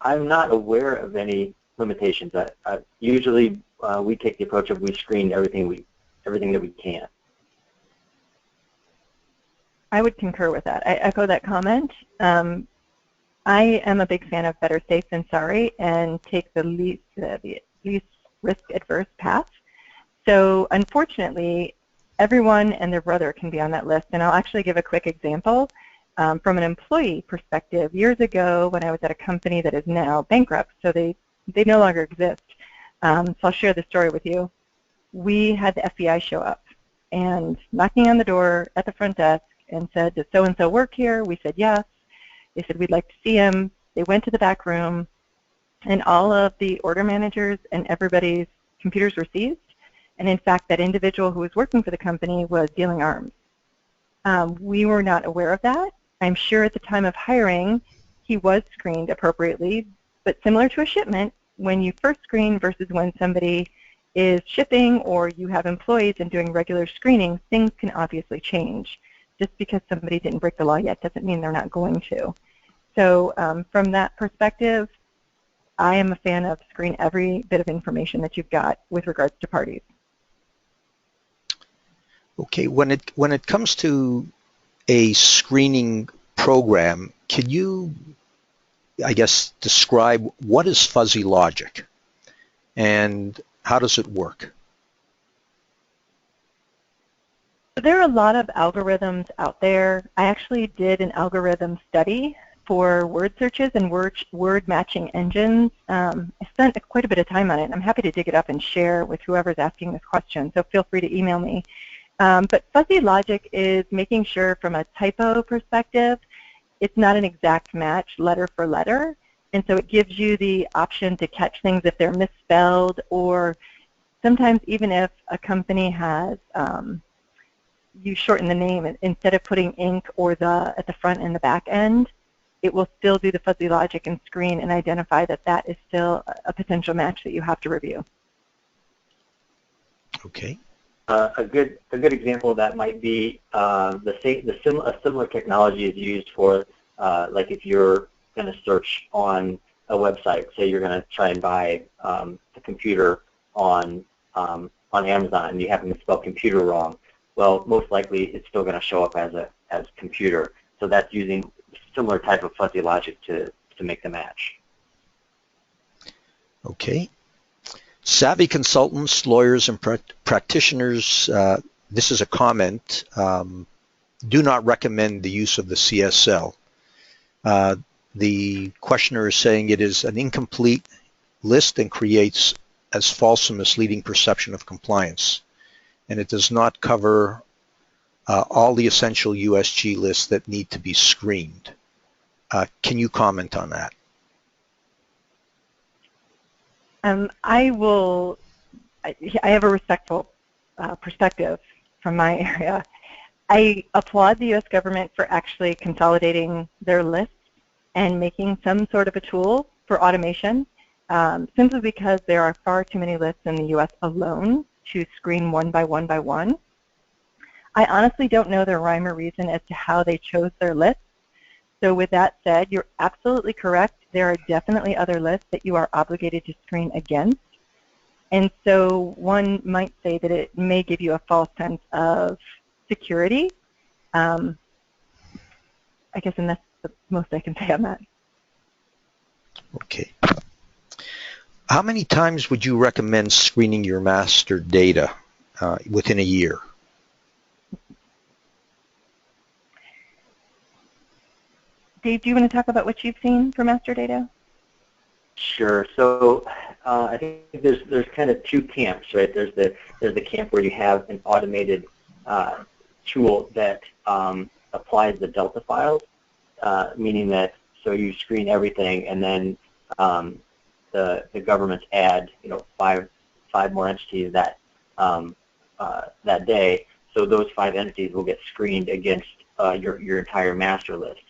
I'm not aware of any limitations. Usually, we take the approach of we screen everything that we can. I would concur with that. I echo that comment. I am a big fan of better safe than sorry and take the least risk-adverse path. So unfortunately, everyone and their brother can be on that list. And I'll actually give a quick example. From an employee perspective, years ago when I was at a company that is now bankrupt, so they no longer exist. So I'll share the story with you. We had the FBI show up and knocking on the door at the front desk and said, does so-and-so work here? We said yes. They said, we'd like to see him. They went to the back room, and all of the order managers and everybody's computers were seized. And in fact, that individual who was working for the company was dealing arms. We were not aware of that. I'm sure at the time of hiring, he was screened appropriately, but similar to a shipment, when you first screen versus when somebody is shipping or you have employees and doing regular screening, things can obviously change. Just because somebody didn't break the law yet doesn't mean they're not going to. So from that perspective, I am a fan of screen every bit of information that you've got with regards to parties. Okay, when it comes to a screening program, can you, I guess, describe what is fuzzy logic and how does it work? There are a lot of algorithms out there. I actually did an algorithm study for word searches and word matching engines. I spent quite a bit of time on it, and I'm happy to dig it up and share with whoever's asking this question, so feel free to email me. But fuzzy logic is making sure from a typo perspective, it's not an exact match letter for letter, and so it gives you the option to catch things if they're misspelled, or sometimes even if a company has you shorten the name, instead of putting Inc. or the at the front and the back end, it will still do the fuzzy logic and screen and identify that that is still a potential match that you have to review. Okay. A good example of that might be a similar technology is used for like if you're going to search on a website, say you're going to try and buy a computer on Amazon and you happen to spell computer wrong. Well, most likely it's still going to show up as computer. So that's using similar type of fuzzy logic to make the match. Okay. Savvy consultants, lawyers, and practitioners, this is a comment, do not recommend the use of the CSL. The questioner is saying it is an incomplete list and creates as false and misleading perception of compliance. And it does not cover all the essential USG lists that need to be screened. Can you comment on that? I have a respectful perspective from my area. I applaud the U.S. government for actually consolidating their lists and making some sort of a tool for automation, simply because there are far too many lists in the U.S. alone to screen one by one by one. I honestly don't know the rhyme or reason as to how they chose their lists. So with that said, you're absolutely correct. There are definitely other lists that you are obligated to screen against. And so one might say that it may give you a false sense of security. I guess, and that's the most I can say on that. Okay. How many times would you recommend screening your master data within a year? Dave, do you want to talk about what you've seen for master data? Sure. So I think there's kind of two camps, right? There's the camp where you have an automated tool that applies the Delta files, meaning that so you screen everything and then the governments add five more entities that that day. So those 5 entities will get screened against your entire master list.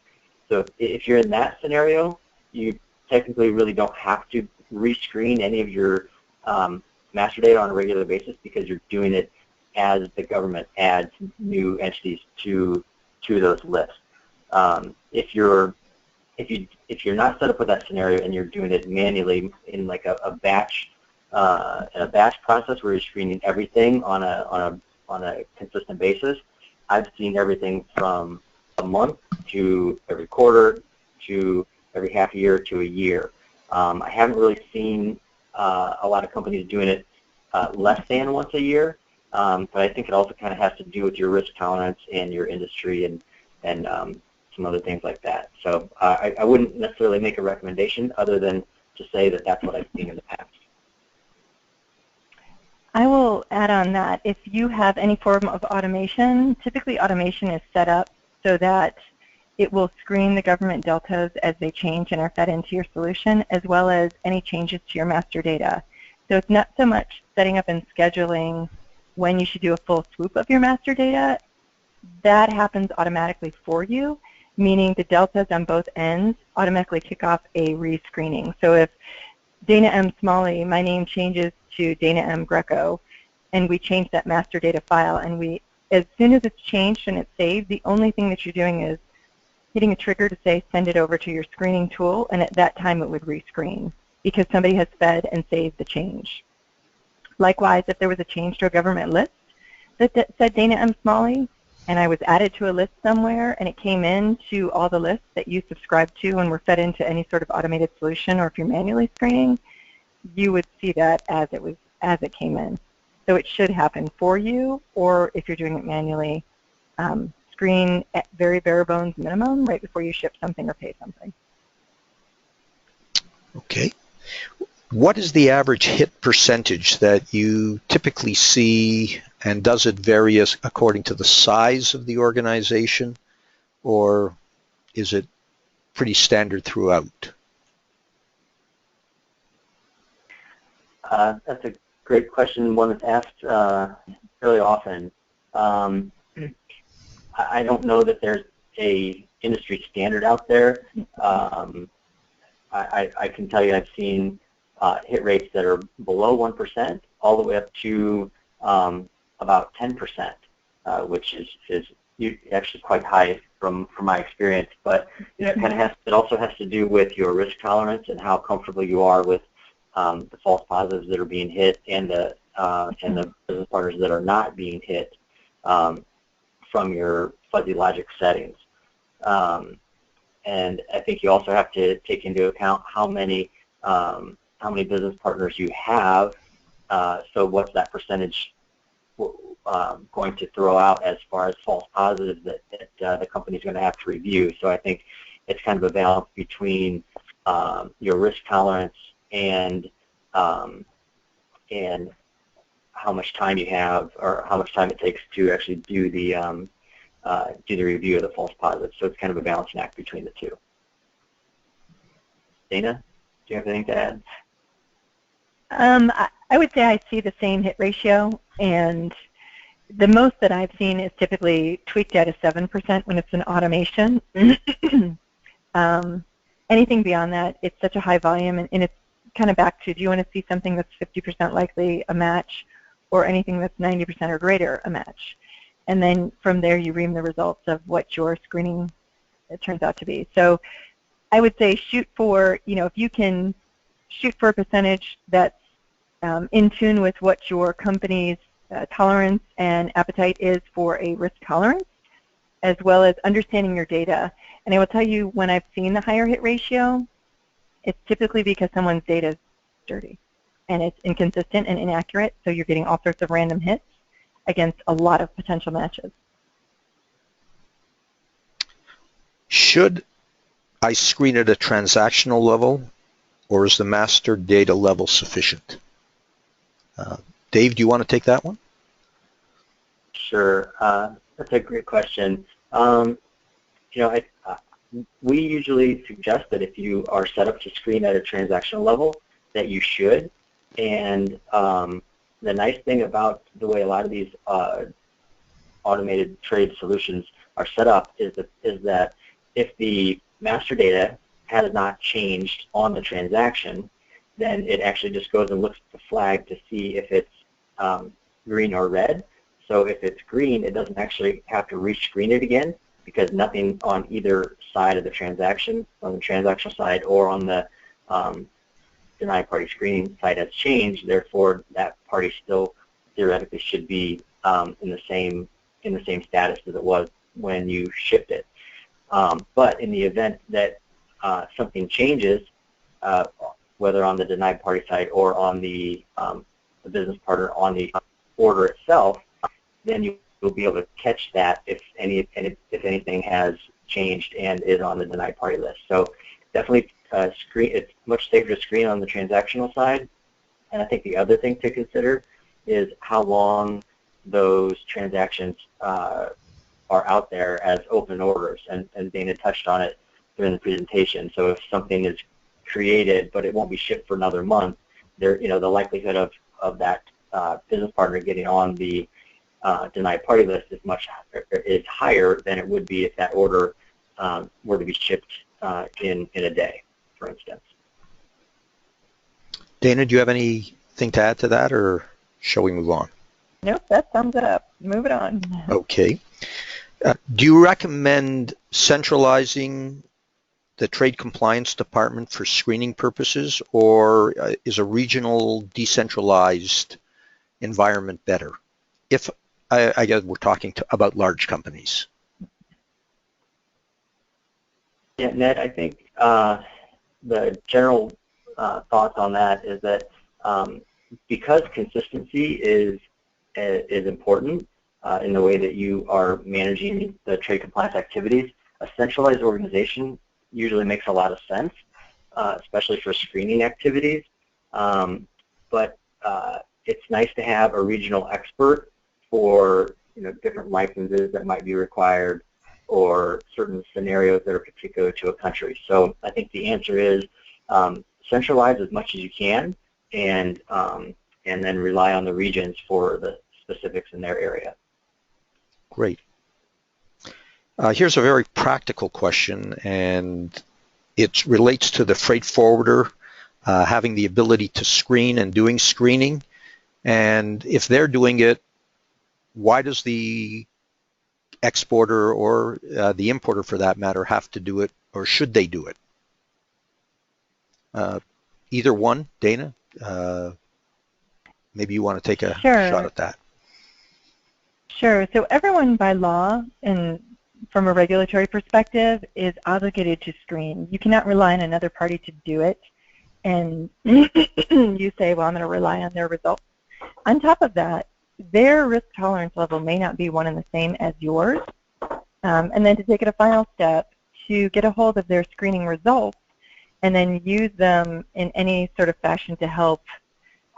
So if you're in that scenario, you technically really don't have to rescreen any of your master data on a regular basis because you're doing it as the government adds new entities to those lists. If you're not set up with that scenario and you're doing it manually in like a batch process where you're screening everything on a consistent basis, I've seen everything from a month to every quarter to every half a year to a year. I haven't really seen a lot of companies doing it less than once a year, but I think it also kind of has to do with your risk tolerance and your industry and some other things like that. So I wouldn't necessarily make a recommendation other than to say that that's what I've seen in the past. I will add on that. If you have any form of automation, typically automation is set up so that it will screen the government deltas as they change and are fed into your solution, as well as any changes to your master data. So it's not so much setting up and scheduling when you should do a full swoop of your master data. That happens automatically for you, meaning the deltas on both ends automatically kick off a rescreening. So if Dana M. Smalley, my name changes to Dana M. Greco, and we change that master data file, and as soon as it's changed and it's saved, the only thing that you're doing is hitting a trigger to say send it over to your screening tool, and at that time it would rescreen because somebody has fed and saved the change. Likewise, if there was a change to a government list that said Dana M. Smalley, and I was added to a list somewhere, and it came into all the lists that you subscribed to and were fed into any sort of automated solution, or if you're manually screening, you would see that as it came in. So it should happen for you, or if you're doing it manually, screen at very bare bones minimum right before you ship something or pay something. Okay. What is the average hit percentage that you typically see, and does it vary according to the size of the organization, or is it pretty standard throughout? That's a great question, one that's asked fairly often. I don't know that there's a industry standard out there. I can tell you I've seen hit rates that are below 1% all the way up to about 10%, which is actually quite high from my experience. But it also has to do with your risk tolerance and how comfortable you are with the false positives that are being hit and the business partners that are not being hit from your fuzzy logic settings. And I think you also have to take into account how many business partners you have. So what's that percentage going to throw out as far as false positives that the company's going to have to review? So I think it's kind of a balance between your risk tolerance and how much time you have, or how much time it takes to actually do the review of the false positives. So it's kind of a balancing act between the two. Dana, do you have anything to add? I would say I see the same hit ratio, and the most that I've seen is typically tweaked at a 7% when it's an automation. Anything beyond that, it's such a high volume, and it's kind of back to, do you want to see something that's 50% likely a match, or anything that's 90% or greater a match? And then from there you ream the results of what your screening turns out to be. So I would say shoot for, if you can shoot for a percentage that's in tune with what your company's tolerance and appetite is for a risk tolerance, as well as understanding your data. And I will tell you, when I've seen the higher hit ratio, it's typically because someone's data is dirty and it's inconsistent and inaccurate, so you're getting all sorts of random hits against a lot of potential matches. Should I screen at a transactional level, or is the master data level sufficient? Dave, do you want to take that one? Sure. That's a great question. We usually suggest that if you are set up to screen at a transactional level, that you should. And the nice thing about the way a lot of these automated trade solutions are set up is that if the master data has not changed on the transaction, then it actually just goes and looks at the flag to see if it's green or red. So if it's green, it doesn't actually have to rescreen it again because nothing on either side of the transaction, on the transactional side or on the denied party screening side has changed. Therefore, that party still theoretically should be in the same status as it was when you shipped it. But in the event that something changes, whether on the denied party side or on the business partner on the order itself, then you'll be able to catch that if anything has changed and is on the denied party list. So definitely it's much safer to screen on the transactional side. And I think the other thing to consider is how long those transactions are out there as open orders. And Dana touched on it during the presentation. So if something is created but it won't be shipped for another month, the likelihood of that business partner getting on the denied party list is higher than it would be if that order were to be shipped in a day, for instance. Dana, do you have anything to add to that, or shall we move on? Nope, that sums it up. Move it on. Okay. Do you recommend centralizing the trade compliance department for screening purposes, or is a regional decentralized environment better? If I guess we're talking about large companies. Yeah, Ned, I think the general thoughts on that is that because consistency is important in the way that you are managing the trade compliance activities, a centralized organization usually makes a lot of sense, especially for screening activities. But it's nice to have a regional expert for different licenses that might be required or certain scenarios that are particular to a country. So I think the answer is centralize as much as you can, and then rely on the regions for the specifics in their area. Great. Here's a very practical question, and it relates to the freight forwarder having the ability to screen and doing screening. And if they're doing it, why does the exporter or the importer, for that matter, have to do it, or should they do it? Either one, Dana? Maybe you want to take a shot at that. Sure. So everyone by law and from a regulatory perspective is obligated to screen. You cannot rely on another party to do it, and you say, well, I'm going to rely on their results. On top of that, their risk tolerance level may not be one and the same as yours. And then to take it a final step, to get a hold of their screening results and then use them in any sort of fashion to help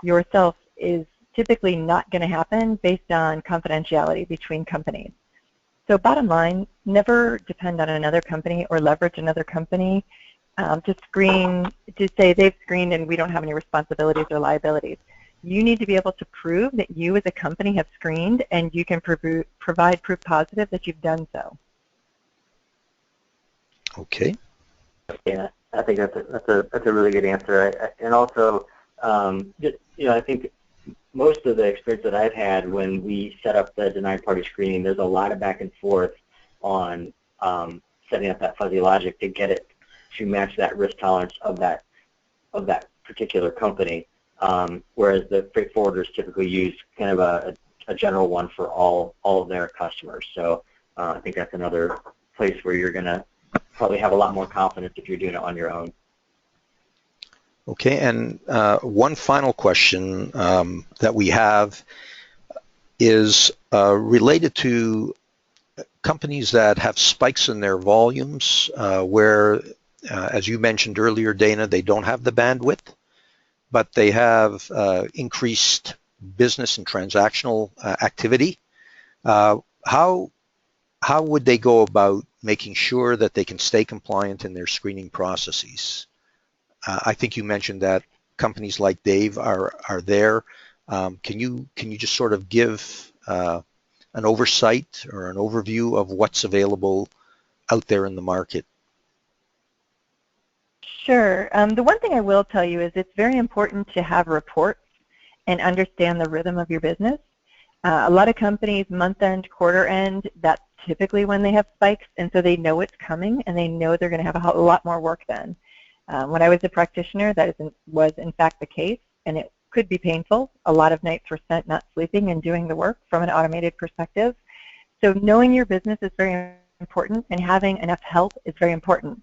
yourself is typically not going to happen based on confidentiality between companies. So bottom line, never depend on another company or leverage another company to screen, to say they've screened and we don't have any responsibilities or liabilities. You need to be able to prove that you as a company have screened, and you can provide proof positive that you've done so. Okay. Yeah, I think that's a really good answer. And also, I think most of the experience that I've had when we set up the denied party screening, there's a lot of back and forth on setting up that fuzzy logic to get it to match that risk tolerance of that particular company. Whereas the freight forwarders typically use kind of a general one for all of their customers. So I think that's another place where you're going to probably have a lot more confidence if you're doing it on your own. Okay, and one final question that we have is related to companies that have spikes in their volumes where, as you mentioned earlier, Dana, they don't have the bandwidth, but they have increased business and transactional activity. How would they go about making sure that they can stay compliant in their screening processes? I think you mentioned that companies like Dave are there. Can you just sort of give an oversight or an overview of what's available out there in the market? Sure. The one thing I will tell you is it's very important to have reports and understand the rhythm of your business. A lot of companies, month-end, quarter-end, that's typically when they have spikes, and so they know it's coming, and they know they're going to have a lot more work then. When I was a practitioner, that was in fact the case, and it could be painful. A lot of nights were spent not sleeping and doing the work from an automated perspective. So knowing your business is very important, and having enough help is very important.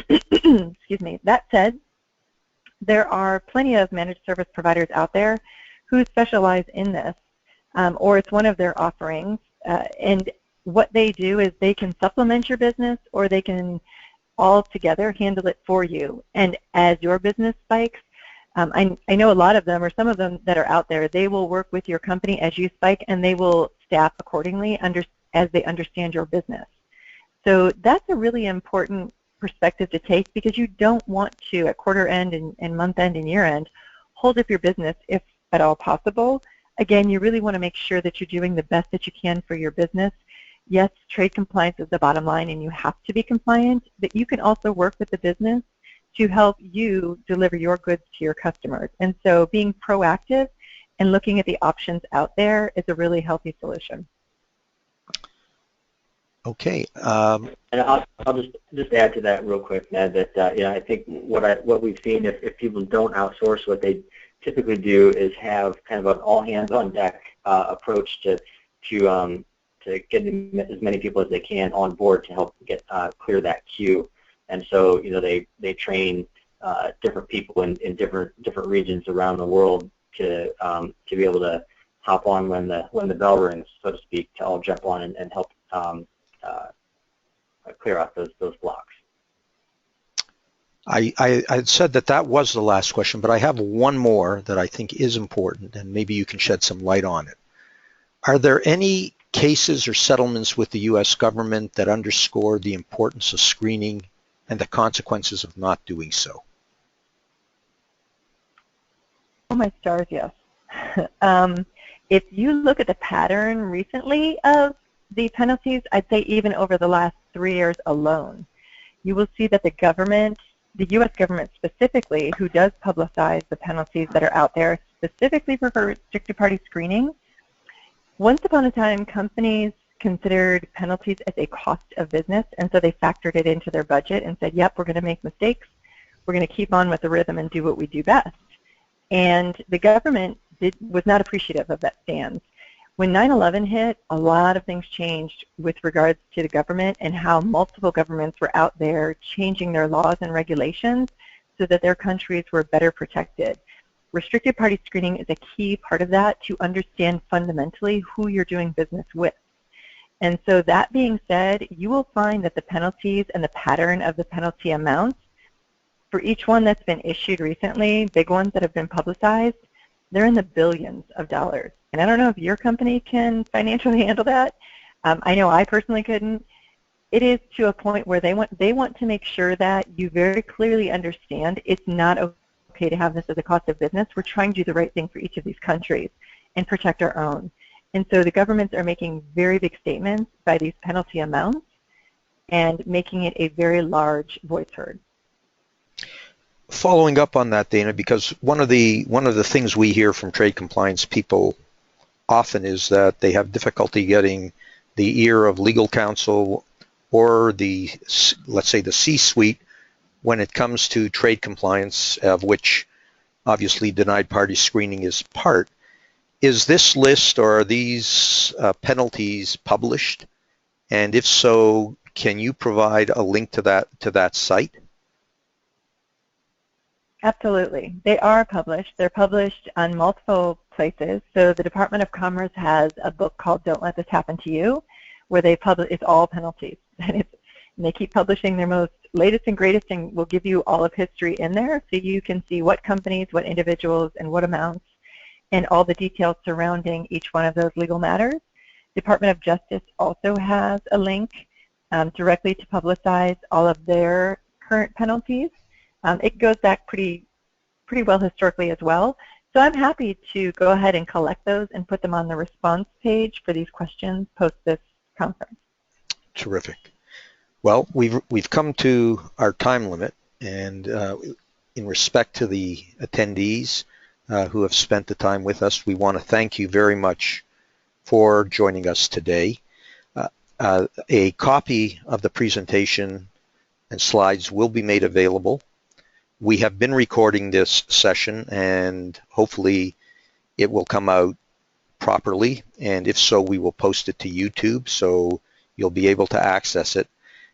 Excuse me. That said, there are plenty of managed service providers out there who specialize in this, or it's one of their offerings. And what they do is they can supplement your business, or they can all together handle it for you. And as your business spikes, I know a lot of them, or some of them that are out there, they will work with your company as you spike, and they will staff accordingly as they understand your business. So that's a really important perspective to take, because you don't want to, at quarter end and month end and year end, hold up your business if at all possible. Again, you really want to make sure that you're doing the best that you can for your business. Yes, trade compliance is the bottom line, and you have to be compliant, but you can also work with the business to help you deliver your goods to your customers. And so being proactive and looking at the options out there is a really healthy solution. Okay. And I'll just add to that real quick, Ned, that I think what we've seen, if people don't outsource, what they typically do is have kind of an all hands on deck approach to get as many people as they can on board to help get clear that queue. And so they train different people in different regions around the world to be able to hop on when the bell rings, so to speak, to all jump on and help clear out those blocks. I said that was the last question, but I have one more that I think is important, and maybe you can shed some light on it. Are there any cases or settlements with the U.S. government that underscore the importance of screening and the consequences of not doing so? Oh, my stars, yes. If you look at the pattern recently of the penalties, I'd say even over the last 3 years alone, you will see that the government, the U.S. government specifically, who does publicize the penalties that are out there specifically for restricted party screening, once upon a time, companies considered penalties as a cost of business, and so they factored it into their budget and said, yep, we're going to make mistakes, we're going to keep on with the rhythm and do what we do best. And the government was not appreciative of that stance. When 9/11 hit, a lot of things changed with regards to the government and how multiple governments were out there changing their laws and regulations so that their countries were better protected. Restricted party screening is a key part of that, to understand fundamentally who you're doing business with. And so that being said, you will find that the penalties and the pattern of the penalty amounts for each one that's been issued recently, big ones that have been publicized, they're in the billions of dollars. And I don't know if your company can financially handle that. I know I personally couldn't. It is to a point where they want to make sure that you very clearly understand it's not okay to have this as a cost of business. We're trying to do the right thing for each of these countries and protect our own. And so the governments are making very big statements by these penalty amounts and making it a very large voice heard. Following up on that, Dana, because one of the things we hear from trade compliance people often is that they have difficulty getting the ear of legal counsel or let's say the C-suite when it comes to trade compliance, of which obviously denied party screening is part. Is this list or are these penalties published? And if so, can you provide a link to that site? Absolutely. They are published. They're published on multiple places. So the Department of Commerce has a book called Don't Let This Happen to You, where they publish, it's all penalties. And they keep publishing their most latest and greatest, and will give you all of history in there so you can see what companies, what individuals, and what amounts, and all the details surrounding each one of those legal matters. Department of Justice also has a link directly to publicize all of their current penalties. It goes back pretty well historically as well. So I'm happy to go ahead and collect those and put them on the response page for these questions post this conference. Terrific. Well, we've come to our time limit, and in respect to the attendees who have spent the time with us, we want to thank you very much for joining us today. A copy of the presentation and slides will be made available. We have been recording this session, and hopefully it will come out properly, and if so, we will post it to YouTube, so you'll be able to access it.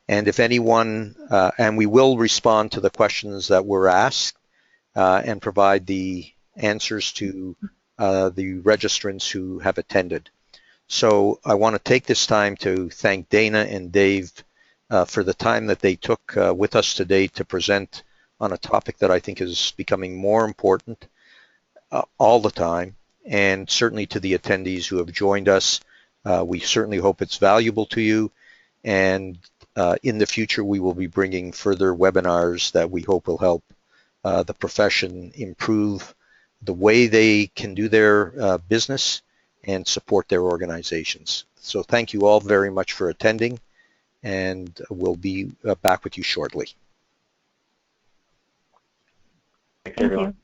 And if anyone, and we will respond to the questions that were asked and provide the answers to the registrants who have attended. So I want to take this time to thank Dana and Dave for the time that they took with us today to present on a topic that I think is becoming more important all the time, and certainly to the attendees who have joined us. We certainly hope it's valuable to you, and in the future we will be bringing further webinars that we hope will help the profession improve the way they can do their business and support their organizations. So thank you all very much for attending, and we'll be back with you shortly. Thanks, Thank everyone. you.